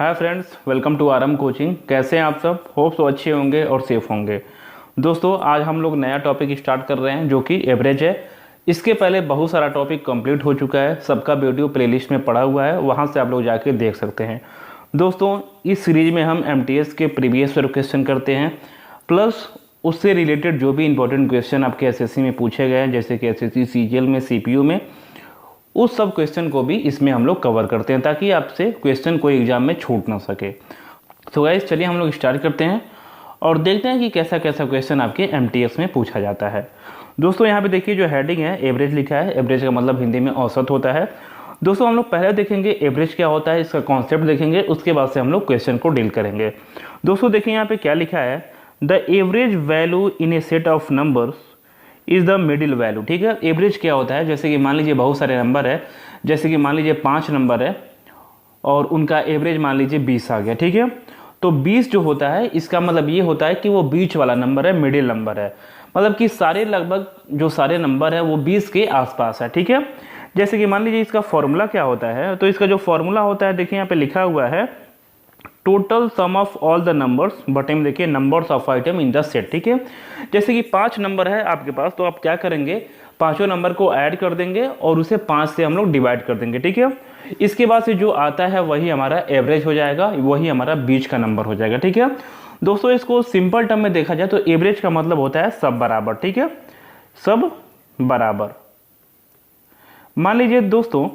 Hi friends, welcome to RM coaching. कैसे हैं आप सब? होप सो अच्छे होंगे और सेफ होंगे। दोस्तों, आज हम लोग नया टॉपिक स्टार्ट कर रहे हैं जो कि एवरेज है। इसके पहले बहुत सारा टॉपिक कंप्लीट हो चुका है, सबका वीडियो प्लेलिस्ट में पड़ा हुआ है, वहां से आप लोग जाके देख सकते हैं। दोस्तों, इस सीरीज में हम एमटीएस के प्रीवियस ईयर क्वेश्चन करते हैं, प्लस उससे रिलेटेड जो भी इंपॉर्टेंट क्वेश्चन आपके एसएससी में पूछे गए हैं, जैसे कि एसएससी सीजीएल में, सीपीयू में, उस सब क्वेश्चन को भी इसमें हम लोग कवर करते हैं ताकि आपसे क्वेश्चन कोई एग्जाम में छूट ना सके। तो गाइस, चलिए हम लोग स्टार्ट करते हैं और देखते हैं कि कैसा कैसा क्वेश्चन आपके एमटीएस में पूछा जाता है। दोस्तों, यहाँ पे देखिए जो हेडिंग है एवरेज लिखा है। एवरेज का मतलब हिंदी में औसत होता है। दोस्तों, हम लोग पहले देखेंगे एवरेज क्या होता है, इसका कॉन्सेप्ट देखेंगे, उसके बाद से हम लोग क्वेश्चन को डील करेंगे। दोस्तों देखिए यहाँ पे क्या लिखा है, the average value in A set of numbers is the middle value. ठीक है, एवरेज क्या होता है, जैसे कि मान लीजिए बहुत सारे नंबर है, जैसे कि मान लीजिए 5 नंबर है और उनका एवरेज मान लीजिए 20 आ गया। ठीक है, तो 20 जो होता है इसका मतलब ये होता है कि वो बीच वाला नंबर है, मिडिल नंबर है, मतलब कि सारे लगभग जो सारे नंबर है वो 20 के आसपास है। ठीक है, जैसे कि मान लीजिए इसका फॉर्मूला क्या होता है, तो इसका जो फॉर्मूला होता है देखिए यहाँ पे लिखा हुआ है, total sum of all the numbers बटे देखिए numbers of item in the set. ठीक है, जैसे कि 5 नंबर है आपके पास, तो आप क्या करेंगे, पांचों नंबर को ऐड कर देंगे और उसे 5 से हम लोग डिवाइड कर देंगे। ठीक है, इसके बाद से जो आता है वही हमारा एवरेज हो जाएगा, वही हमारा बीच का नंबर हो जाएगा। ठीक है दोस्तों, इसको सिंपल टर्म में देखा जाए तो एवरेज का मतलब होता है सब बराबर। ठीक है, सब बराबर। मान लीजिए दोस्तों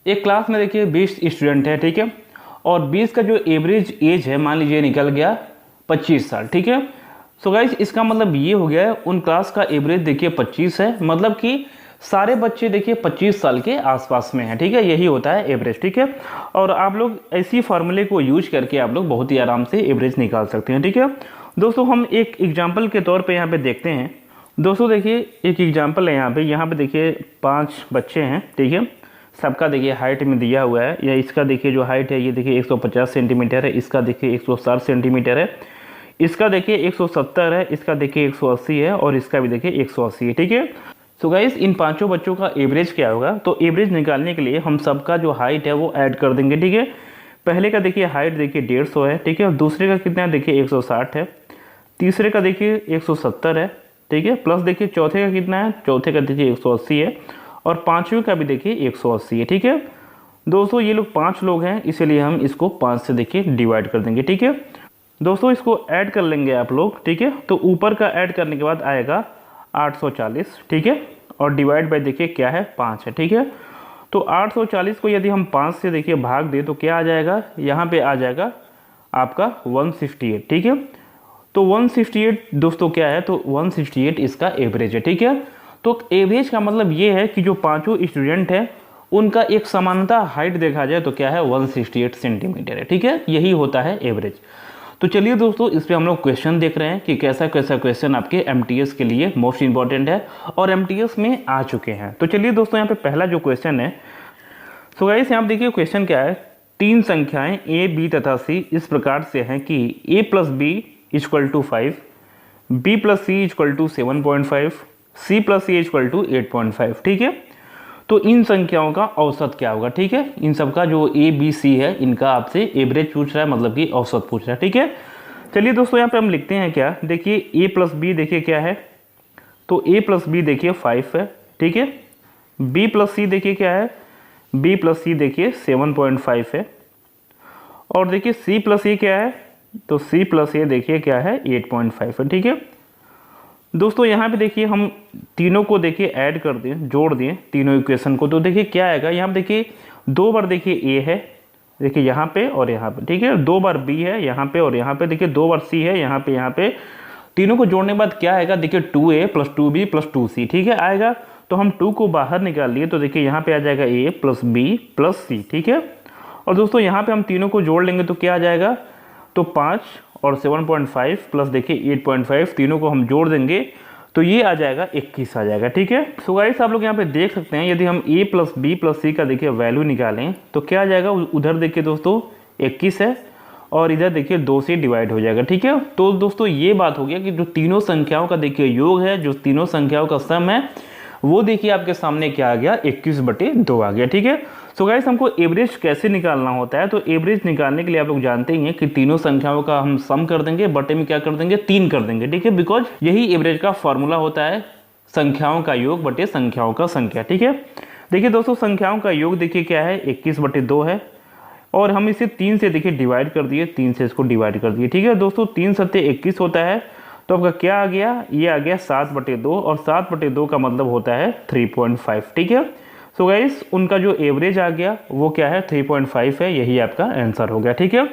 एक क्लास में देखिए 20 स्टूडेंट है। ठीक है, और 20 का जो एवरेज एज है मान लीजिए निकल गया 25 साल। ठीक है, सो गाइस इसका मतलब ये हो गया उन क्लास का एवरेज देखिए 25 है, मतलब कि सारे बच्चे देखिए 25 साल के आसपास में हैं। ठीक है, यही होता है एवरेज। ठीक है, और आप लोग ऐसी फार्मूले को यूज करके आप लोग बहुत ही आराम से एवरेज निकाल सकते हैं। ठीक है दोस्तों, हम एक एग्जाम्पल के तौर पे यहाँ पे देखते हैं। दोस्तों देखिए एक एग्जाम्पल है यहाँ पे देखिए 5 बच्चे हैं। ठीक है, सबका देखिए हाइट में दिया हुआ है, या इसका देखिए जो हाइट है ये देखिए 150 सेंटीमीटर है, इसका देखिए 160 सेंटीमीटर है, इसका देखिए 170 है, इसका देखिए 180 है और इसका भी देखिए 180 है। ठीक है, सो गाइस इन पांचों बच्चों का एवरेज क्या होगा, तो एवरेज निकालने के लिए हम सबका जो हाइट है वो ऐड कर देंगे। ठीक है, पहले का देखिए हाइट देखिए 150 है। ठीक है, दूसरे का कितना है देखिए 160 है, तीसरे का देखिए 170 है। ठीक है, प्लस देखिए चौथे का कितना है, चौथे का देखिए 180 है और पांचवें का भी देखिए 180 है। ठीक है दोस्तों, ये लोग 5 लोग हैं, इसीलिए हम इसको 5 से देखिए डिवाइड कर देंगे। ठीक है दोस्तों, इसको ऐड कर लेंगे आप लोग। ठीक है, तो ऊपर का ऐड करने के बाद आएगा 840। ठीक है, और डिवाइड बाय देखिए क्या है 5 है। ठीक है, तो 840 को यदि हम 5 से देखिए भाग दे तो क्या आ जाएगा, यहाँ पे आ जाएगा आपका 168। ठीक है, तो 168 दोस्तों क्या है, तो 168 इसका एवरेज है। ठीक है, तो एवरेज का मतलब ये है कि जो पांचों स्टूडेंट हैं उनका एक समानता हाइट देखा जाए तो क्या है 168 सेंटीमीटर है। ठीक है, यही होता है एवरेज। तो चलिए दोस्तों, इस पे हम लोग क्वेश्चन देख रहे हैं कि कैसा कैसा क्वेश्चन आपके एमटीएस के लिए मोस्ट इंपॉर्टेंट है और एमटीएस में आ चुके हैं। तो चलिए दोस्तों, यहाँ पे पहला जो क्वेश्चन है, सो गाइस यहाँ देखिए क्वेश्चन क्या है, 3 संख्याएं ए बी तथा सी इस प्रकार से हैं कि A plus B equal to 5, B plus C equal to 7.5, C plus A equal to 8.5। ठीक है, तो इन संख्याओं का औसत क्या होगा। ठीक है, इन सब का जो ए बी सी है इनका आपसे एवरेज पूछ रहा है, मतलब कि औसत पूछ रहा है। ठीक है, चलिए दोस्तों यहाँ पे हम लिखते हैं क्या, देखिए ए प्लस बी देखिए क्या है, तो ए प्लस बी देखिए 5 है। ठीक है, बी प्लस सी देखिए क्या है, बी प्लस सी देखिए 7.5 है, और देखिए सी प्लस ए क्या है, तो सी प्लस ए देखिए क्या है 8.5 है। ठीक है दोस्तों, यहाँ पे देखिए हम तीनों को देखिए ऐड कर दें, जोड़ दें तीनों इक्वेशन को, तो देखिए क्या आएगा, यहाँ पे देखिए 2 बार देखिए ए है देखिए यहाँ पे और यहाँ पे। ठीक है, 2 बार बी है यहाँ पे और यहाँ पे, देखिए 2 बार सी है यहाँ पे, तीनों को जोड़ने के बाद क्या आएगा, देखिए 2a plus 2b plus 2c। ठीक है आएगा, तो हम 2 को बाहर निकाल लिए तो देखिए यहाँ पे आ जाएगा a plus b plus c। ठीक है, और दोस्तों यहाँ पे हम तीनों को जोड़ लेंगे तो क्या आ जाएगा, तो 5 और 7.5 प्लस देखिए 8.5, तीनों को हम जोड़ देंगे तो ये आ जाएगा 21 आ जाएगा। ठीक है, सो गाइस आप लोग यहाँ पे देख सकते हैं, यदि हम a प्लस बी प्लस सी का देखिए वैल्यू निकालें तो क्या आ जाएगा, उधर देखिए दोस्तों 21 है और इधर देखिए 2 से डिवाइड हो जाएगा। ठीक है, तो दोस्तों ये बात हो गया कि जो तीनों संख्याओं का देखिए योग है, जो तीनों संख्याओं का सम है, वो देखिए आपके सामने क्या आ गया, 21/2 आ गया। ठीक है, सो गाइस हमको एवरेज कैसे निकालना होता है, तो एवरेज निकालने के लिए आप लोग जानते ही हैं कि तीनों संख्याओं का हम सम कर देंगे, बटे में क्या कर देंगे 3 कर देंगे, ठीक है, बिकॉज यही एवरेज का फॉर्मूला होता है, संख्याओं का योग बटे संख्याओं का संख्या, ठीक है। देखिए दोस्तों संख्याओं का योग देखिए क्या है 21/2 है, और हम इसे 3 से देखिए डिवाइड कर दिए, 3 से इसको डिवाइड कर दिए, ठीक है दोस्तों। 3 सत्ते 21 होता है, तो आपका क्या आ गया, ये आ गया 7/2, और 7/2 का मतलब होता है 3.5, ठीक है। सो गाइस उनका जो एवरेज आ गया वो क्या है 3.5 है, यही आपका आंसर हो गया, ठीक है।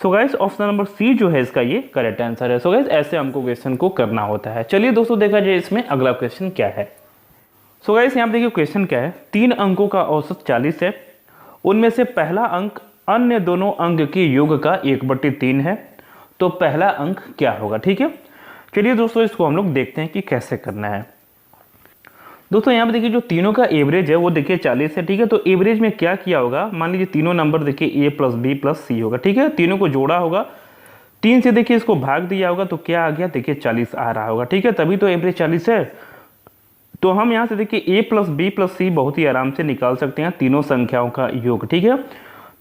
So guys option number C जो है इसका ये करेक्ट आंसर है। सो गाइस ऐसे हमको क्वेश्चन को करना होता है। चलिए दोस्तों देखा जाए इसमें अगला क्वेश्चन क्या है। सो गाइस यहाँ देखिए क्वेश्चन क्या है, 3 अंकों का औसत 40 है, उनमें से पहला अंक अन्य दोनों अंक के योग का 1/3 है, तो पहला अंक क्या होगा, ठीक है। चलिए दोस्तों इसको हम लोग देखते हैं कि कैसे करना है। दोस्तों यहाँ पे देखिए जो तीनों का एवरेज है वो देखिए 40 है, ठीक है। तो एवरेज में क्या किया होगा, मान लीजिए तीनों नंबर देखिए a + b + c होगा, ठीक है। तीनों को जोड़ा होगा, 3 से देखिए इसको भाग दिया होगा, तो क्या आ गया देखिए 40 आ रहा होगा, ठीक है, तभी तो एवरेज 40 है। तो हम यहाँ से देखिए a + b + c बहुत ही आराम से निकाल सकते हैं, तीनों संख्याओं का योग, ठीक है।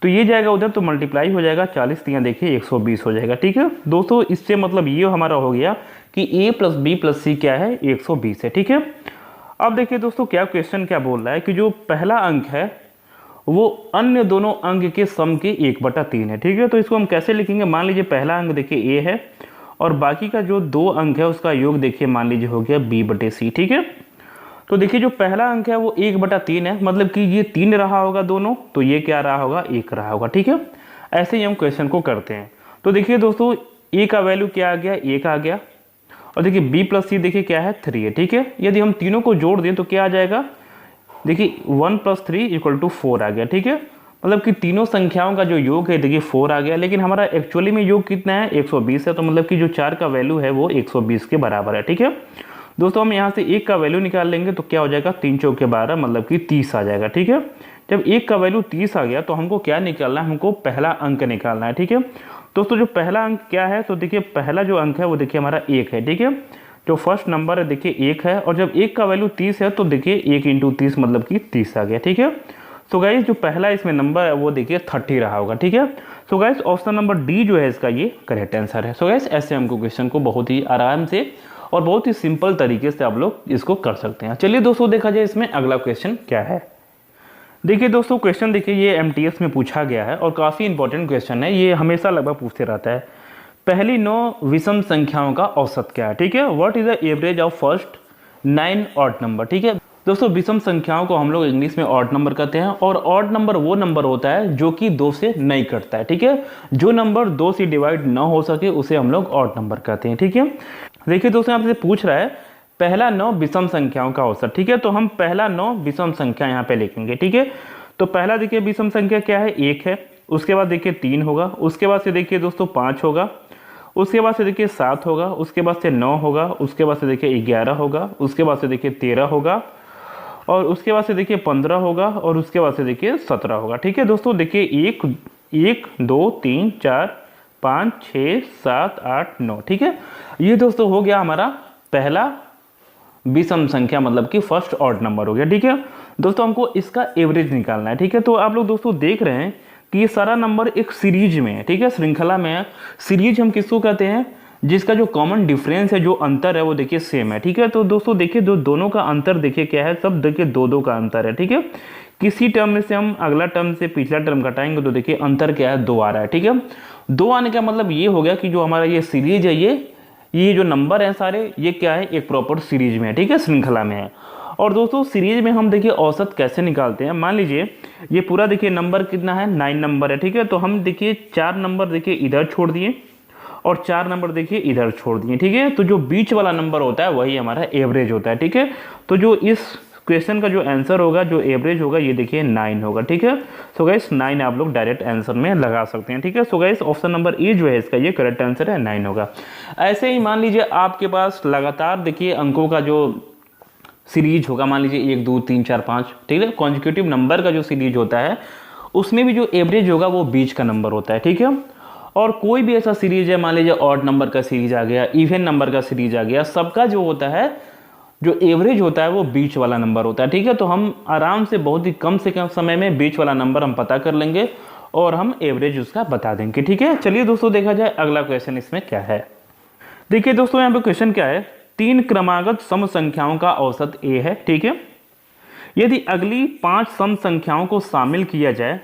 तो ये जाएगा उधर तो मल्टीप्लाई हो जाएगा, 40 यहाँ देखिए 120 हो जाएगा, ठीक है दोस्तों। इससे मतलब ये हमारा हो गया कि a + b + c क्या है 120 है, ठीक है। अब देखिए दोस्तों क्या क्वेश्चन क्या बोल रहा है कि जो पहला अंक है वो अन्य दोनों अंक के सम के 1/3 है, ठीक है। तो इसको हम कैसे लिखेंगे, मान लीजिए पहला अंक देखिए a है और बाकी का जो 2 अंक है उसका योग देखिए मान लीजिए हो गया b/c, ठीक है। तो देखिए जो पहला अंक है वो 1/3 है, मतलब कि ये 3 रहा होगा दोनों, तो ये क्या रहा होगा 1 रहा होगा, ठीक है। ऐसे ही हम क्वेश्चन को करते हैं। तो देखिए दोस्तों a का वैल्यू क्या आ गया 1 आ गया, और देखिए b + c देखिए क्या है 3 है, ठीक है। यदि हम तीनों को जोड़ दें तो क्या आ जाएगा, देखिए 1 + 3 = 4 आ गया, ठीक है। मतलब कि तीनों संख्याओं का जो योग है देखिए 4 आ गया, लेकिन हमारा एक्चुअली में योग कितना है 120 है, तो मतलब कि जो 4 का वैल्यू है वो 120 के बराबर है, ठीक है। दोस्तों हम यहाँ से 1 का वैल्यू निकाल लेंगे तो क्या हो जाएगा 3 × 4 = 12, मतलब कि 30 आ जाएगा, ठीक है। जब 1 का वैल्यू 30 आ गया तो हमको क्या निकालना है, हमको पहला अंक निकालना है, ठीक है। दोस्तों जो पहला अंक क्या है, तो देखिए पहला जो अंक है वो देखिए हमारा 1 है, ठीक है। जो फर्स्ट नंबर है देखिए 1 है, और जब 1 का वैल्यू 30 है तो देखिए 1 × 30 मतलब कि 30 आ गया, ठीक है। सो गाइस जो पहला इसमें नंबर है वो देखिए 30 रहा होगा, ठीक है। So guys option number D जो है इसका ये करेक्ट आंसर है। सो गाइस ऐसे हमको क्वेश्चन को बहुत ही आराम से और बहुत ही सिंपल तरीके से आप लोग इसको कर सकते हैं। चलिए दोस्तों देखा जाए इसमें अगला क्वेश्चन क्या है। देखिए दोस्तों क्वेश्चन देखिए ये MTS में पूछा गया है और काफ़ी इंपॉर्टेंट क्वेश्चन है, ये हमेशा लगभग पूछते रहता है। पहली 9 विषम संख्याओं का औसत क्या है, ठीक है। What is the average of first 9 odd number, ठीक है। दोस्तों विषम संख्याओं को हम लोग इंग्लिश में ऑड नंबर कहते हैं, और ऑड नंबर वो नंबर होता है जो कि 2 से नहीं कटता है, ठीक है। जो नंबर 2 से डिवाइड ना हो सके उसे हम लोग ऑड नंबर कहते हैं, ठीक है। देखिए दोस्तों आपसे पूछ रहा है पहला 9 विषम संख्याओं का औसत, ठीक है। तो हम पहला 9 विषम संख्या यहाँ पे लिखेंगे, ठीक है। तो पहला देखिए विषम संख्या क्या है 1 है, उसके बाद देखिए 3 होगा, उसके बाद से देखिए दोस्तों 5 होगा, उसके बाद से देखिए 7 होगा, उसके बाद से 9 होगा, उसके बाद से देखिए 11 होगा, उसके बाद से देखिए 13 होगा, और उसके बाद से देखिए 15 होगा, और उसके बाद से देखिए 17 होगा, ठीक है। दोस्तों देखिए 1 2 3 4 5 6 7 8 9, ठीक है। ये दोस्तों हो गया हमारा पहला विषम संख्या, मतलब कि फर्स्ट ऑड नंबर हो गया, ठीक है। दोस्तों हमको इसका एवरेज निकालना है, ठीक है। तो आप लोग दोस्तों देख रहे हैं कि ये सारा नंबर एक सीरीज में है, ठीक है, श्रृंखला में है। सीरीज हम किसको कहते हैं, जिसका जो कॉमन डिफरेंस है, जो अंतर है वो देखिए सेम है, ठीक है। तो दोस्तों देखिए जो दोनों का अंतर देखिए क्या है, सब देखिए 2 का अंतर है, ठीक है। किसी टर्म में से हम अगला टर्म से पिछला टर्म घटाएंगे तो देखिए अंतर क्या है 2 आ रहा है, ठीक है। 2 आने का मतलब ये हो गया कि जो हमारा ये सीरीज है, ये जो नंबर है सारे ये क्या है एक प्रॉपर सीरीज में है, ठीक है, श्रृंखला में है। और दोस्तों सीरीज में हम देखिए औसत कैसे निकालते हैं, मान लीजिए ये पूरा देखिए नंबर कितना है 9 नंबर है, ठीक है। तो हम देखिए 4 नंबर देखिए इधर छोड़ दिए और 4 नंबर देखिए इधर छोड़ दिए, ठीक है। तो जो बीच वाला नंबर होता है वही हमारा एवरेज होता है, ठीक है। तो जो इस क्वेश्चन का जो आंसर होगा, जो एवरेज होगा, ये देखिए 9 होगा, ठीक है। सो गाइस 9 आप लोग डायरेक्ट आंसर में लगा सकते हैं, ठीक है। So guys option number A जो है इसका ये करेक्ट आंसर है, 9 होगा। ऐसे ही मान लीजिए आपके पास लगातार देखिए अंकों का जो सीरीज होगा, मान लीजिए 1 2 3 4 5, ठीक है, कॉन्जिक्यूटिव नंबर का जो सीरीज होता है उसमें भी जो एवरेज होगा वो बीच का नंबर होता है, ठीक है। और कोई भी ऐसा सीरीज है, मान लीजिए ऑड नंबर का सीरीज आ गया, इवन नंबर का सीरीज आ गया, सबका जो होता है जो एवरेज होता है वो बीच वाला नंबर होता है। ठीक है, तो हम आराम से बहुत ही कम से कम समय में बीच वाला नंबर हम पता कर लेंगे और हम एवरेज उसका बता देंगे। ठीक है, चलिए दोस्तों देखा जाए अगला क्वेश्चन इसमें क्या है। देखिए दोस्तों यहाँ पे क्वेश्चन क्या है, 3 क्रमागत सम संख्याओं का औसत ए है। ठीक है, यदि अगली 5 सम संख्याओं को शामिल किया जाए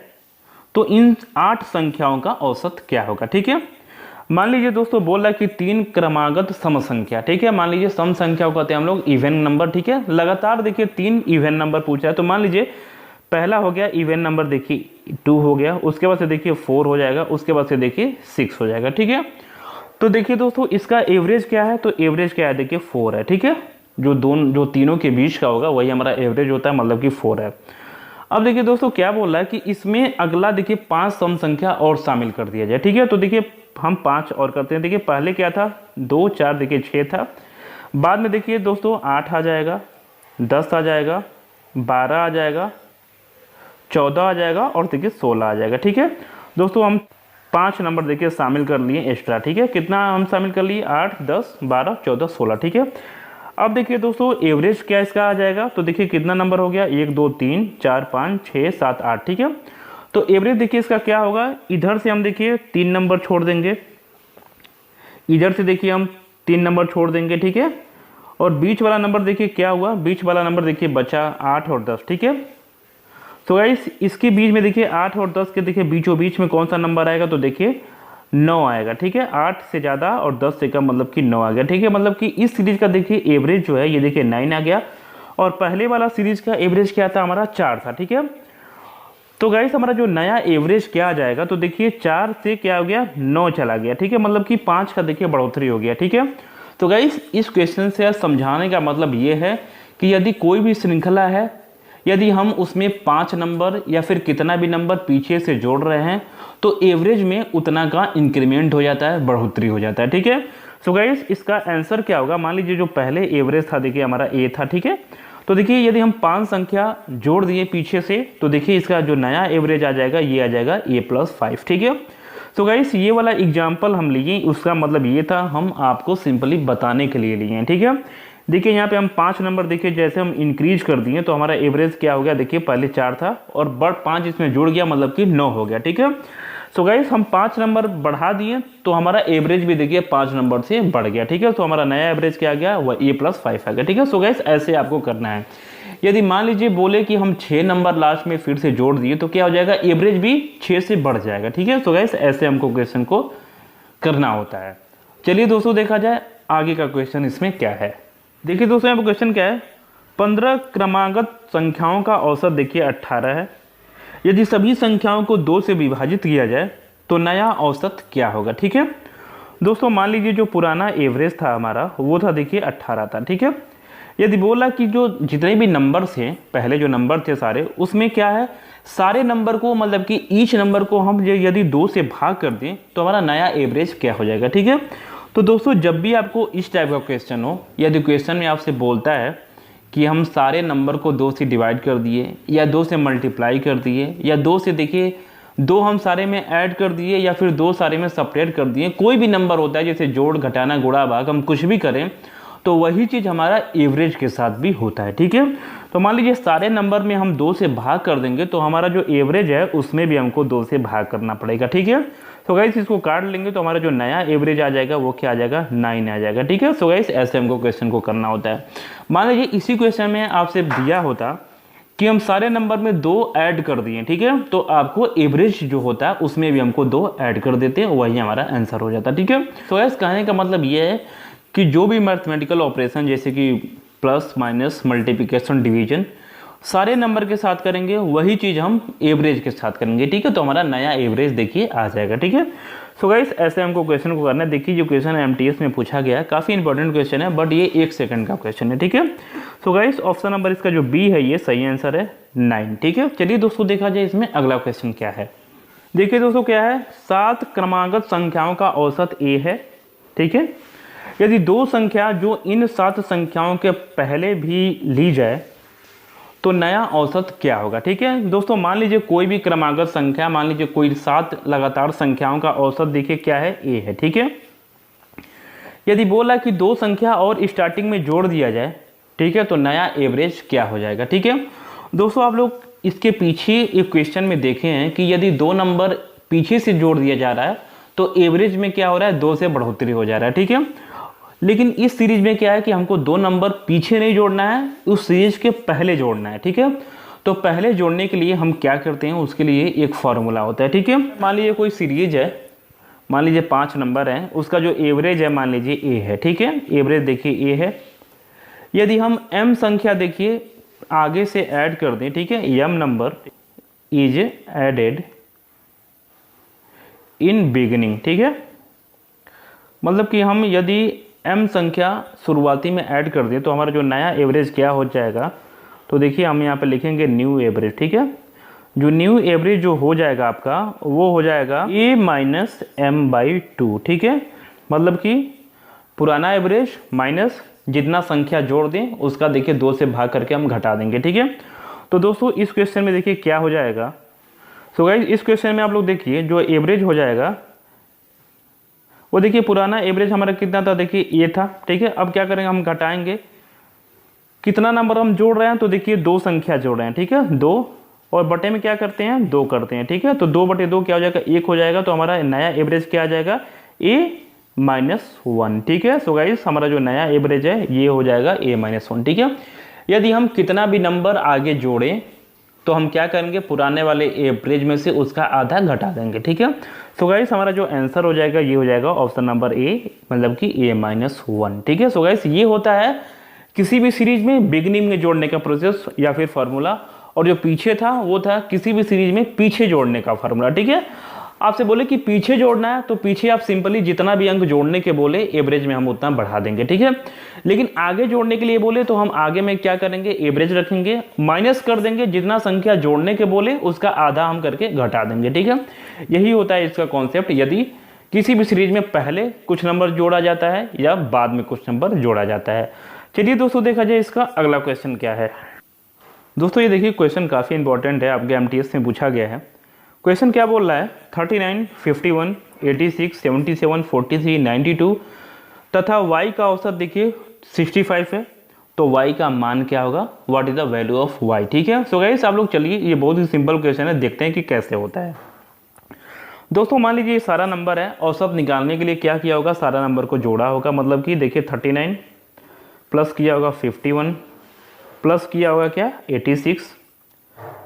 तो इन 8 संख्याओं का औसत क्या होगा। ठीक है, मान लीजिए दोस्तों बोल रहा है कि 3 क्रमागत सम संख्या। ठीक है, मान लीजिए सम संख्या को कहते हैं हम लोग इवन नंबर। ठीक है, लगातार देखिए 3 इवन नंबर पूछा है, तो मान लीजिए पहला हो गया इवन नंबर, देखिए 2 हो गया, उसके बाद से देखिए 4 हो जाएगा, उसके बाद से देखिए 6 हो जाएगा। ठीक है, तो देखिए दोस्तों इसका एवरेज क्या है, तो एवरेज क्या है देखिए 4 है। ठीक है, जो तीनों के बीच का होगा वही हमारा एवरेज होता है, मतलब कि 4 है। अब देखिए दोस्तों क्या बोल रहा है कि इसमें अगला देखिए 5 सम संख्या और शामिल कर दिया जाए। ठीक है, तो देखिए हम 5 और करते हैं। देखिए पहले क्या था 2 4 देखिए 6 था, बाद में देखिए दोस्तों 8 आ जाएगा, 10 आ जाएगा, 12 आ जाएगा, 14 आ जाएगा और देखिए 16 आ जाएगा। ठीक है दोस्तों, हम 5 नंबर देखिए शामिल कर लिए एक्स्ट्रा। ठीक है, कितना हम शामिल कर लिए 8 10 12 14 16। ठीक है, अब देखिए दोस्तों एवरेज क्या इसका आ जाएगा, तो देखिए कितना नंबर हो गया 1 2 3 4 5 6 7 8। ठीक है, तो एवरेज देखिए इसका क्या होगा, इधर से हम देखिए 3 नंबर छोड़ देंगे, इधर से देखिए हम 3 नंबर छोड़ देंगे। ठीक है, और बीच वाला नंबर देखिए क्या हुआ, बीच वाला नंबर देखिए बचा 8 और 10। ठीक है, तो गाइस इसके बीच में देखिए 8 और 10 के देखिए बीचों बीच में कौन सा नंबर आएगा, तो देखिए 9 आएगा। ठीक है, 8 से ज़्यादा और 10 से कम मतलब कि 9 आ गया। ठीक है, मतलब कि इस सीरीज का देखिए एवरेज जो है ये देखिए 9 आ गया, और पहले वाला सीरीज का एवरेज क्या था हमारा 4 था। ठीक है, तो गाइस हमारा जो नया एवरेज क्या आ जाएगा, तो देखिए 4 से क्या हो गया 9 चला गया। ठीक है, मतलब कि 5 का देखिए बढ़ोतरी हो गया। ठीक है, तो गाइस इस क्वेश्चन से समझाने का मतलब ये है कि यदि कोई भी श्रृंखला है, यदि हम उसमें 5 नंबर या फिर कितना भी नंबर पीछे से जोड़ रहे हैं तो एवरेज में उतना का इंक्रीमेंट हो जाता है, बढ़ोतरी हो जाता है। ठीक है, सो गाइस इसका आंसर क्या होगा, मान लीजिए जो पहले एवरेज था देखिए हमारा ए था। ठीक है, तो देखिए यदि हम 5 संख्या जोड़ दिए पीछे से तो देखिए इसका जो नया एवरेज आ जाएगा ये आ जाएगा a+5। ठीक है, तो गाइस ये वाला एग्जाम्पल हम लिए, उसका मतलब ये था हम आपको सिंपली बताने के लिए लिए हैं। ठीक है, देखिए यहाँ पे हम 5 नंबर देखिए जैसे हम इंक्रीज कर दिए तो हमारा एवरेज क्या हो गया, देखिए पहले 4 था और 5 इसमें जुड़ गया मतलब कि 9 हो गया। ठीक है, सो गाइस हम 5 नंबर बढ़ा दिए तो हमारा एवरेज भी देखिए 5 नंबर से बढ़ गया। ठीक है, तो हमारा नया एवरेज क्या आ गया, वह a+5 आ गया। ठीक है, सो गाइस ऐसे आपको करना है। यदि मान लीजिए बोले कि हम 6 नंबर लास्ट में फिर से जोड़ दिए तो क्या हो जाएगा, एवरेज भी 6 से बढ़ जाएगा। ठीक है, सो गाइस ऐसे हमको क्वेश्चन को करना होता है। चलिए दोस्तों देखा जाए आगे का क्वेश्चन इसमें क्या है। देखिए दोस्तों यहाँ पर क्वेश्चन क्या है, 15 क्रमागत संख्याओं का औसत देखिए 18 है। यदि सभी संख्याओं को 2 से विभाजित किया जाए तो नया औसत क्या होगा। ठीक है दोस्तों, मान लीजिए जो पुराना एवरेज था हमारा वो था देखिए 18 था। ठीक है, यदि बोला कि जो जितने भी नंबर थे, पहले जो नंबर थे सारे, उसमें क्या है सारे नंबर को मतलब कि ईच नंबर को हम यदि 2 से भाग कर दें तो हमारा नया एवरेज क्या हो जाएगा। ठीक है, तो दोस्तों जब भी आपको इस टाइप का क्वेश्चन हो, यदि क्वेश्चन में आपसे बोलता है कि हम सारे नंबर को 2 से डिवाइड कर दिए या 2 से मल्टीप्लाई कर दिए या 2 से देखिए 2 हम सारे में ऐड कर दिए या फिर 2 सारे में सेपरेट कर दिए, कोई भी नंबर होता है जैसे जोड़ घटाना गुणा भाग हम कुछ भी करें तो वही चीज़ हमारा एवरेज के साथ भी होता है। ठीक है, तो मान लीजिए सारे नंबर में हम 2 से भाग कर देंगे तो हमारा जो एवरेज है उसमें भी हमको 2 से भाग करना पड़ेगा। ठीक है, तो गाइस इसको काट लेंगे तो हमारा जो नया एवरेज आ जाएगा वो क्या आ जाएगा 9 आ जाएगा। ठीक है, सो गाइस ऐसे हमको क्वेश्चन को करना होता है। मान लीजिए इसी क्वेश्चन में आपसे दिया होता कि हम सारे नंबर में 2 ऐड कर दिए। ठीक है, तो आपको एवरेज जो होता है उसमें भी हमको 2 ऐड कर देते हैं, वही हमारा आंसर हो जाता है। ठीक है, तो गाइस कहने का मतलब ये है कि जो भी मैथमेटिकल ऑपरेशन जैसे कि प्लस माइनस मल्टीप्लिकेशन डिवीजन सारे नंबर के साथ करेंगे वही चीज़ हम एवरेज के साथ करेंगे। ठीक है, तो हमारा नया एवरेज देखिए आ जाएगा। ठीक है, सो गाइस ऐसे हमको क्वेश्चन को करना है। देखिए जो क्वेश्चन एमटीएस में पूछा गया है काफ़ी इंपॉर्टेंट क्वेश्चन है, बट ये 1 सेकंड का क्वेश्चन है। ठीक है, सो गाइस ऑप्शन नंबर इसका जो बी है ये सही आंसर है 9। ठीक है, चलिए दोस्तों देखा जाए इसमें अगला क्वेश्चन क्या है। देखिए दोस्तों क्या है, 7 क्रमागत संख्याओं का औसत ए है। ठीक है, यदि 2 संख्या जो इन 7 संख्याओं के पहले भी ली जाए तो नया औसत क्या होगा। ठीक है दोस्तों, मान लीजिए कोई भी क्रमागत संख्या, मान लीजिए कोई 7 लगातार संख्याओं का औसत देखिए क्या है ए है। ठीक है, यदि बोला कि 2 संख्या और स्टार्टिंग में जोड़ दिया जाए ठीक है। तो नया एवरेज क्या हो जाएगा, ठीक है दोस्तों। आप लोग इसके पीछे एक क्वेश्चन में देखे हैं कि यदि 2 नंबर पीछे से जोड़ दिया जा रहा है तो एवरेज में क्या हो रहा है, 2 से बढ़ोतरी हो जा रहा है, ठीक है। लेकिन इस सीरीज में क्या है कि हमको 2 नंबर पीछे नहीं जोड़ना है, उस सीरीज के पहले जोड़ना है, ठीक है। तो पहले जोड़ने के लिए हम क्या करते हैं, उसके लिए एक फॉर्मूला होता है, ठीक है। मान लीजिए कोई सीरीज है, मान लीजिए 5 नंबर है, उसका जो एवरेज है मान लीजिए ए है, ठीक है। एवरेज देखिए ए है। यदि हम m संख्या देखिए आगे से ऐड कर दें, ठीक है, m number is added in beginning, ठीक है। मतलब कि हम यदि m संख्या शुरुआती में ऐड कर दें तो हमारा जो नया एवरेज क्या हो जाएगा, तो देखिए हम यहाँ पे लिखेंगे न्यू एवरेज, ठीक है। जो न्यू एवरेज जो हो जाएगा आपका वो हो जाएगा a माइनस m/2, ठीक है। मतलब कि पुराना एवरेज माइनस जितना संख्या जोड़ दें उसका देखिए 2 से भाग करके हम घटा देंगे, ठीक है। तो दोस्तों इस क्वेश्चन में देखिए क्या हो जाएगा। सो गाइस इस क्वेश्चन में आप लोग देखिए जो एवरेज हो जाएगा वो देखिए पुराना एवरेज हमारा कितना था, देखिए ये था, ठीक है। अब क्या करेंगे, हम घटाएंगे, कितना नंबर हम जोड़ रहे हैं, तो देखिए 2 संख्या जोड़ रहे हैं, ठीक है। 2 और बटे में क्या करते हैं, 2 करते हैं, ठीक है। तो 2/2 क्या हो जाएगा, 1 हो जाएगा। तो हमारा नया एवरेज क्या आ जाएगा, a-1, ठीक है। सो गाइस हमारा जो नया एवरेज है ये हो जाएगा a-1, ठीक है। यदि हम कितना भी नंबर आगे जोड़ें तो हम क्या करेंगे, पुराने वाले एवरेज में से उसका आधा घटा देंगे, ठीक है। सो गाइस हमारा जो आंसर हो जाएगा ये हो जाएगा ऑप्शन नंबर ए, मतलब कि a-1, ठीक है। सो गाइस ये होता है किसी भी सीरीज में बिगनिंग में जोड़ने का प्रोसेस या फिर फार्मूला, और जो पीछे था वो था किसी भी सीरीज में पीछे जोड़ने का फार्मूला, ठीक है। आपसे बोले कि पीछे जोड़ना है तो पीछे आप सिंपली जितना भी अंक जोड़ने के बोले एवरेज में हम उतना बढ़ा देंगे, ठीक है। लेकिन आगे जोड़ने के लिए बोले तो हम आगे में क्या करेंगे, एवरेज रखेंगे, माइनस कर देंगे, जितना संख्या जोड़ने के बोले उसका आधा हम करके घटा देंगे, ठीक है। यही होता है इसका कॉन्सेप्ट, यदि किसी भी सीरीज में पहले कुछ नंबर जोड़ा जाता है या बाद में कुछ नंबर जोड़ा जाता है। चलिए दोस्तों देखा जाए इसका अगला क्वेश्चन क्या है। दोस्तों ये देखिए क्वेश्चन काफ़ी इंपॉर्टेंट है, आपके एमटीएस में पूछा गया है। क्वेश्चन क्या बोल रहा है, 39, 51, 86, 77, 43, 92 तथा y का औसत देखिए 65 है, तो y का मान क्या होगा, what is the value of y, ठीक है। सो गाइस आप लोग चलिए, ये बहुत ही सिंपल क्वेश्चन है, देखते हैं कि कैसे होता है। दोस्तों मान लीजिए ये सारा नंबर है, औसत निकालने के लिए क्या किया होगा, सारा नंबर को जोड़ा होगा। मतलब कि देखिए 39 प्लस किया होगा 51 प्लस किया होगा क्या 86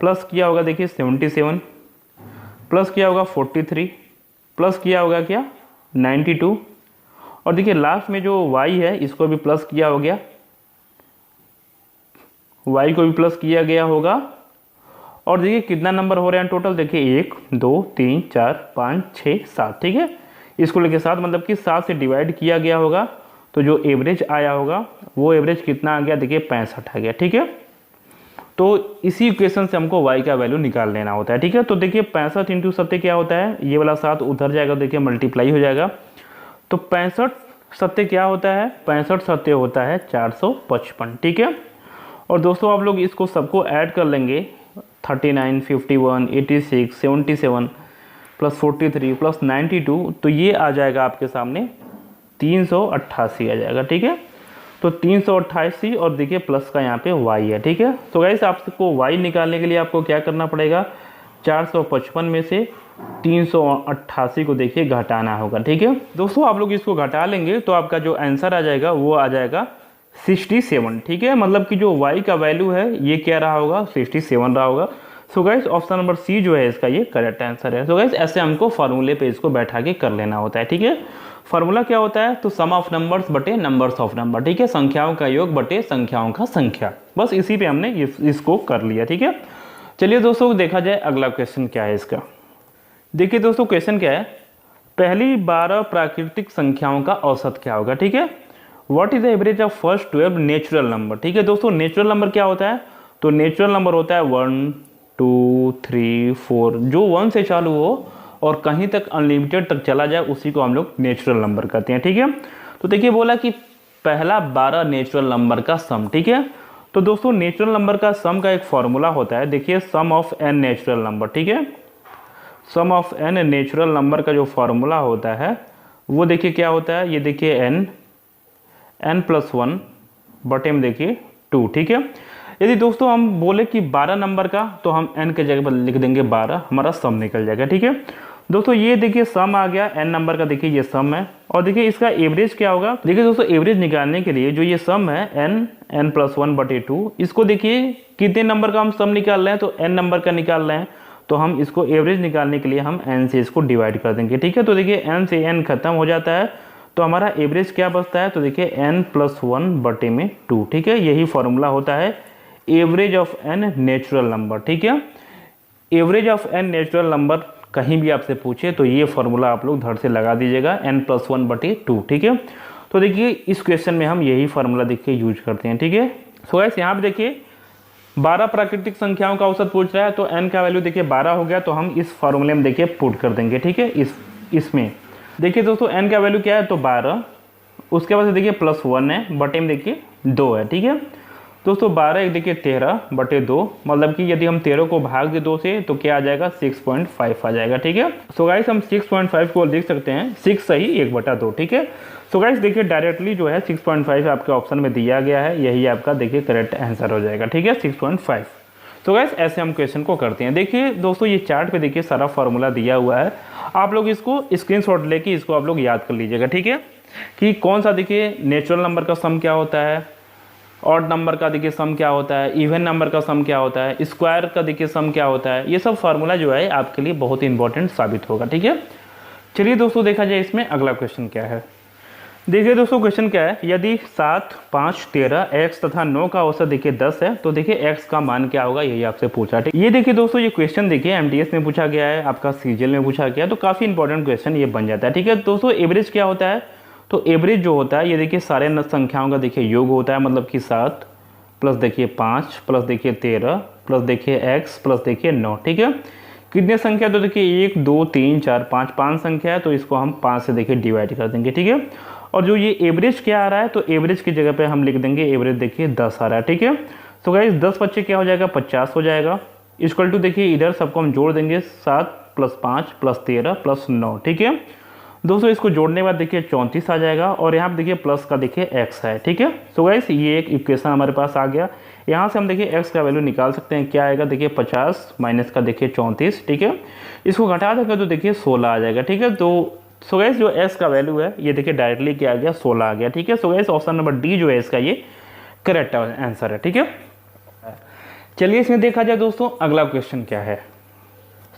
प्लस किया होगा देखिए 77 प्लस किया होगा 43 प्लस किया होगा क्या 92, और देखिए लास्ट में जो y है इसको भी प्लस किया हो गया, y को भी प्लस किया गया होगा। और देखिए कितना नंबर हो रहे हैं टोटल, देखिए 1 2 3 4 5 6 7, ठीक है। इसको लेके 7, मतलब कि 7 से डिवाइड किया गया होगा, तो जो एवरेज आया होगा वो एवरेज कितना आ गया, देखिए 65 आ गया, ठीक है। तो इसी इक्वेशन से हमको y का वैल्यू निकाल लेना होता है, ठीक है। तो देखिए 65 इंटू 70 क्या होता है, ये वाला 7 उधर जाएगा, देखिए मल्टीप्लाई हो जाएगा। तो 65 70 क्या होता है, 65 70 होता है 455, ठीक है। और दोस्तों आप लोग इसको सबको ऐड कर लेंगे, 39, 51, 86, 77 प्लस 43 प्लस 92, तो ये आ जाएगा आपके सामने 388 आ जाएगा, ठीक है। तो 388 और देखिए प्लस का यहाँ पे y है, ठीक है। तो गाइस आपको y निकालने के लिए आपको क्या करना पड़ेगा, 455 में से 388 को देखिए घटाना होगा, ठीक है। दोस्तों आप लोग इसको घटा लेंगे तो आपका जो आंसर आ जाएगा वो आ जाएगा 67, ठीक है। मतलब कि जो y का वैल्यू है ये क्या रहा होगा, 67 रहा होगा। So guys option number C जो है इसका ये करेक्ट आंसर है। सो गाइस ऐसे हमको फार्मूले पे इसको बैठा के कर लेना होता है, ठीक है। फार्मूला क्या होता है, तो सम ऑफ नंबर्स बटे नंबर्स ऑफ नंबर, ठीक है। संख्याओं का योग बटे संख्याओं का संख्या, बस इसी पे हमने इसको कर लिया, ठीक है। चलिए दोस्तों देखा जाए अगला क्वेश्चन क्या है इसका। देखिए दोस्तों क्वेश्चन क्या है, पहली 12 प्राकृतिक संख्याओं का औसत क्या होगा, ठीक है। What is the average of first 12 natural number, ठीक है। दोस्तों नेचुरल नंबर क्या होता है, तो नेचुरल नंबर होता है 1 2 3 4, जो 1 से चालू हो और कहीं तक अनलिमिटेड तक चला जाए उसी को हम लोग नेचुरल नंबर कहते हैं, ठीक है। तो देखिए बोला कि पहला 12 नेचुरल नंबर का सम, ठीक है। तो दोस्तों नेचुरल नंबर का सम का एक फॉर्मूला होता है, देखिए सम ऑफ n नेचुरल नंबर, ठीक है। सम ऑफ n नेचुरल नंबर का जो फॉर्मूला होता है वो देखिए क्या होता है, ये देखिए n+1 बटे में देखिए 2, ठीक है। यदि दोस्तों हम बोले कि 12 नंबर का, तो हम n के जगह पर लिख देंगे 12, हमारा सम निकल जाएगा, ठीक है। दोस्तों ये देखिए सम आ गया, n नंबर का देखिए ये सम है, और देखिए इसका एवरेज क्या होगा। देखिए दोस्तों एवरेज निकालने के लिए जो ये सम है n+1/2, इसको देखिए कितने नंबर का हम सम निकाल रहे हैं, तो n नंबर का निकाल रहे हैं, तो हम इसको एवरेज निकालने के लिए हम n से इसको डिवाइड कर देंगे, ठीक है। तो देखिए n से n खत्म हो जाता है, तो हमारा एवरेज क्या बचता है, तो देखिए n+1/2, ठीक है। यही फॉर्मूला होता है average of n natural number, ठीक है। Average of n natural number कहीं भी आपसे पूछे तो ये फॉर्मूला आप लोग धड़ से लगा दीजिएगा, n+1/2, ठीक है। तो देखिए इस क्वेश्चन में हम यही फॉर्मूला देखिए यूज करते हैं, ठीक है। सो गाइस यहाँ पे देखिए 12 प्राकृतिक संख्याओं का औसत पूछ रहा है, तो n का वैल्यू देखिए 12 हो गया, तो हम इस फॉर्मूले में देखिए पुट कर देंगे, ठीक है। इसमें देखिए दोस्तों n का वैल्यू क्या है, तो 12, उसके बाद से देखिए +1 है, बटे में देखिए 2 है, ठीक है। दोस्तों 12 एक देखिए 13/2, मतलब कि यदि हम 13 को भाग दे 2 से तो क्या आ जाएगा, 6.5 आ जाएगा, ठीक है। सो गाइस हम 6.5 को लिख सकते हैं 6 सही 1/2, ठीक है। सो गाइस देखिए डायरेक्टली जो है 6.5 आपके ऑप्शन में दिया गया है, यही आपका देखिए करेक्ट आंसर हो जाएगा, ठीक है, 6.5। तो गाइस ऐसे हम क्वेश्चन को करते हैं। देखिए दोस्तों ये चार्ट पे देखिए सारा फॉर्मूला दिया हुआ है, आप लोग इसको स्क्रीनशॉट लेके इसको आप लोग याद कर लीजिएगा, ठीक है, कि कौन सा देखिए नेचुरल नंबर का सम क्या होता है, ऑड नंबर का देखिए सम क्या होता है, इवन नंबर का सम क्या होता है, स्क्वायर का देखिए सम क्या होता है। ये सब फार्मूला जो है आपके लिए बहुत इंपॉर्टेंट साबित होगा, ठीक है। चलिए दोस्तों देखा जाए इसमें अगला क्वेश्चन क्या है। देखिए दोस्तों क्वेश्चन क्या है, यदि 7, 5, 13, x तथा 9 का औसत देखिए 10 है, तो देखिए x का मान क्या होगा, यही आपसे पूछा है। ये देखिए दोस्तों ये क्वेश्चन देखिए MTS में पूछा गया है, आपका सीजीएल में पूछा गया है, तो काफ़ी इंपॉर्टेंट क्वेश्चन ये बन जाता है, ठीक है। दोस्तों एवरेज क्या होता है, तो एवरेज जो होता है ये देखिए सारे संख्याओं का देखिए योग होता है, मतलब कि 7 प्लस देखिए 5 प्लस देखिए 13 प्लस देखिए x प्लस देखिए 9, ठीक है। कितने संख्या, तो देखिए 1 2 3 4 5 संख्या है, तो इसको हम 5 से देखिए डिवाइड कर देंगे, ठीक है। और जो ये एवरेज क्या आ रहा है, तो एवरेज की जगह पे हम लिख देंगे एवरेज देखिए 10 आ रहा है, ठीक है। तो गाइस 10 बच्चे क्या हो जाएगा, 50 हो जाएगा, इक्वल टू देखिए इधर सबको हम जोड़ देंगे 7 + 5 + 13 + 9, ठीक है। दोस्तों इसको जोड़ने के बाद देखिए 34 आ जाएगा, और यहाँ पे देखिए प्लस का देखिए x है, ठीक है। सो गाइस ये एक इक्वेशन हमारे पास आ गया, यहाँ से हम देखिए x का वैल्यू निकाल सकते हैं, क्या आएगा देखिए 50 माइनस का देखिए 34, ठीक है। इसको घटा देंगे तो देखिए 16 आ जाएगा, ठीक है। तो सो गाइस जो x का वैल्यू है ये देखिए डायरेक्टली क्या आ गया, 16 आ गया, ठीक है। So guys option number D जो है इसका ये करेक्ट आंसर है, ठीक है। चलिए इसमें देखा जाए दोस्तों अगला क्वेश्चन क्या है।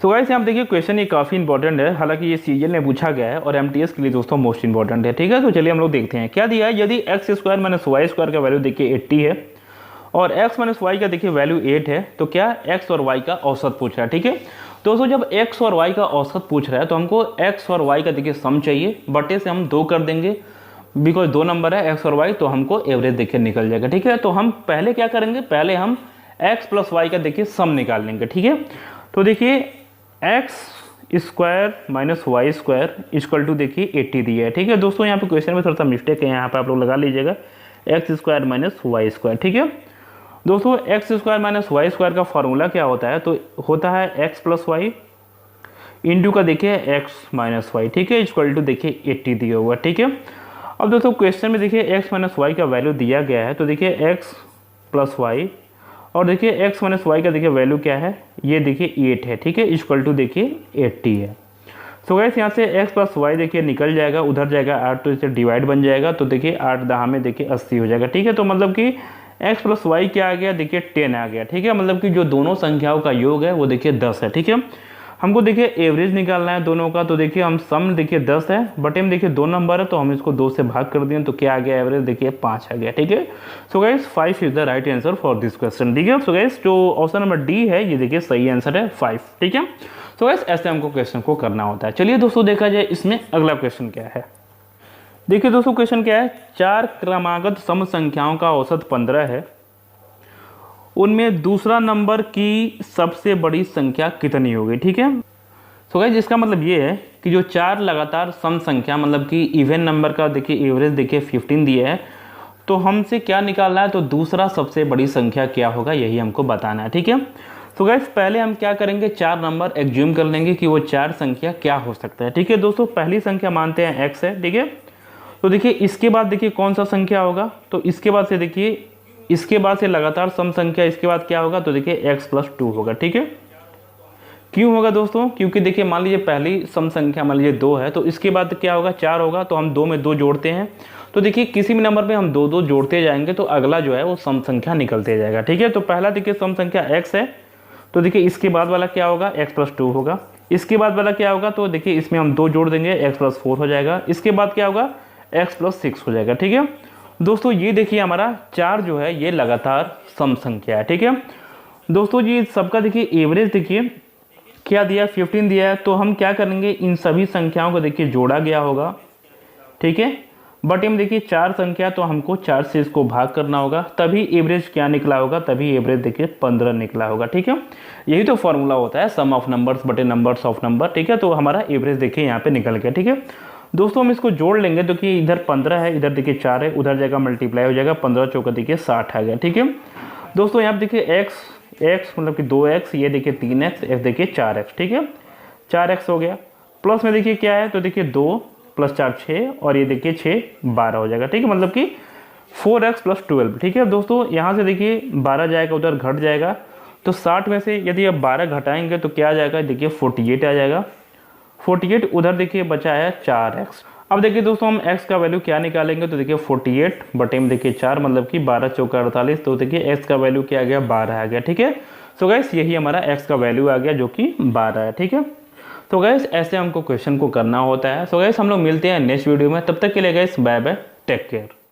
तो गाइस यहाँ देखिए क्वेश्चन ये काफ़ी इंपॉर्टेंट है, हालांकि ये सीजीएल में पूछा गया है और MTS के लिए दोस्तों मोस्ट इंपॉर्टेंट है, ठीक है। तो चलिए हम लोग देखते हैं क्या दिया है। यदि x² - y² का वैल्यू देखिए 80 है और x - y का देखिए वैल्यू 8 है, तो क्या x और y का औसत पूछ रहा है, ठीक है। दोस्तों जब x और y का औसत पूछ रहा है तो हमको x और y का देखिए सम चाहिए, बटे से हम 2 कर देंगे, बिकॉज 2 नंबर है x और y, तो हमको एवरेज देखिए निकल जाएगा, ठीक है। तो हम पहले क्या करेंगे, पहले हम x + y का देखिए सम निकाल लेंगे, ठीक है। तो देखिए x² - y² इक्वल टू देखिए 80 दिया है, ठीक है। दोस्तों यहाँ पे क्वेश्चन में थोड़ा सा मिस्टेक है, यहाँ पे आप लोग लगा लीजिएगा x² - y², ठीक है। दोस्तों x² - y² का फॉर्मूला क्या होता है, तो होता है x + y इंटू का देखिए x - y, ठीक है, इक्वल टू देखिए 80 दिया हुआ, ठीक है। अब दोस्तों क्वेश्चन में देखिए x - y का वैल्यू दिया गया है, तो देखिए x + y और देखिए x - y का देखिए वैल्यू क्या है, ये देखिए 8 है, ठीक है, इक्वल टू देखिए 80 है। सो गाइस यहाँ से x + y देखिए निकल जाएगा, उधर जाएगा 8, तो इसे डिवाइड बन जाएगा, तो देखिए 8 10 में देखिए 80 हो जाएगा, ठीक है। तो मतलब कि x + y क्या आ गया, देखिए 10 आ गया, ठीक है। मतलब कि जो दोनों संख्याओं का योग है वो देखिए 10 है, ठीक है। हमको देखिए एवरेज निकालना है दोनों का, तो देखिए हम सम देखिए 10 है, बटे में देखिए 2 नंबर है, तो हम इसको 2 से भाग कर दिए, तो क्या आ गया एवरेज देखिए 5 आ गया, ठीक है। So guys 5 is the right answer for this question, ठीक है। सो गाइस जो ऑप्शन नंबर डी है ये देखिए सही आंसर है 5, ठीक है। सो गाइस ऐसे हमको क्वेश्चन को करना होता है। चलिए दोस्तों देखा जाए इसमें अगला क्वेश्चन क्या है। देखिए दोस्तों क्वेश्चन क्या है, 4 क्रमागत सम संख्याओं का औसत 15 है, उनमें दूसरा नंबर की सबसे बड़ी संख्या कितनी होगी, ठीक है। सो गाइस इसका मतलब ये है कि जो 4 लगातार सम संख्या मतलब कि इवन नंबर का देखिए एवरेज देखिए 15 दिया है, तो हमसे क्या निकालना है, तो दूसरा सबसे बड़ी संख्या क्या होगा यही हमको बताना है, ठीक है। तो गाइस पहले हम क्या करेंगे, 4 नंबर एग्ज्यूम कर लेंगे कि वो 4 संख्या क्या हो सकता है, ठीक है। दोस्तों पहली संख्या मानते हैं x है, ठीक है। तो देखिए इसके बाद देखिए कौन सा संख्या होगा, तो इसके बाद से देखिए इसके बाद से लगातार सम संख्या, इसके बाद क्या होगा तो देखिए x+2 होगा। ठीक है, क्यों होगा दोस्तों? क्योंकि देखिए मान लीजिए पहली सम संख्या मान लीजिए 2 है, तो इसके बाद क्या होगा 4 होगा, तो हम 2 में 2 जोड़ते हैं। तो देखिए किसी भी नंबर पे हम 2 2 जोड़ते जाएंगे तो अगला जो है वो सम संख्या निकलते जाएगा। ठीक है, तो पहला देखिए सम संख्या x है, तो देखिए इसके बाद वाला क्या होगा x+2 होगा। इसके बाद वाला क्या होगा तो देखिए इसमें हम 2 जोड़ देंगे, x+4 हो जाएगा। इसके बाद क्या होगा x+6 हो जाएगा। ठीक है दोस्तों, ये देखिए हमारा 4 जो है ये लगातार सम संख्या है। ठीक है दोस्तों जी, सबका देखिए एवरेज देखिए क्या दिया, 15 दिया है। तो हम क्या करेंगे, इन सभी संख्याओं को देखिए जोड़ा गया होगा। ठीक है, बट हम देखिए 4 संख्या, तो हमको 4 से इसको भाग करना होगा, तभी एवरेज क्या निकला होगा, तभी एवरेज देखिए 15 निकला होगा। ठीक है, यही तो फॉर्मूला होता है, सम ऑफ नंबर्स बटे नंबर्स ऑफ नंबर। ठीक है, तो हमारा एवरेज देखिए यहाँ पे निकल गया। ठीक है दोस्तों, हम इसको जोड़ लेंगे तो कि इधर 15 है, इधर देखिए 4 है, उधर जगह मल्टीप्लाई हो जाएगा, 15 चौका देखिए 60 आ गया। ठीक है दोस्तों, यहाँ पे देखिए x मतलब कि 2x, ये देखिए 3x, x देखिए 4x। ठीक है, 4x हो गया। प्लस में देखिए क्या है तो देखिए 2 + 4 6, और ये देखिए 6 12 हो जाएगा। ठीक है, मतलब कि 4x + 12। ठीक है दोस्तों, यहाँ से देखिए 12 जाएगा, उधर घट जाएगा, तो 60 में से यदि अब 12 घटाएंगे तो क्या आ जाएगा देखिए 48 आ जाएगा। 48 उधर देखिए बचा है 4x। अब देखिए दोस्तों हम x का वैल्यू क्या निकालेंगे तो देखिए 48 बटे में देखिए 4, मतलब कि 12 चौका 48, तो देखिए x का वैल्यू क्या आ गया 12 आ गया। ठीक है, सो गाइस यही हमारा x का वैल्यू आ गया जो कि 12 है। ठीक है, तो गाइस ऐसे हमको क्वेश्चन को करना होता है। सो गाइस हम लोग मिलते हैं नेक्स्ट वीडियो में, तब तक के लिए guys bye bye, take care.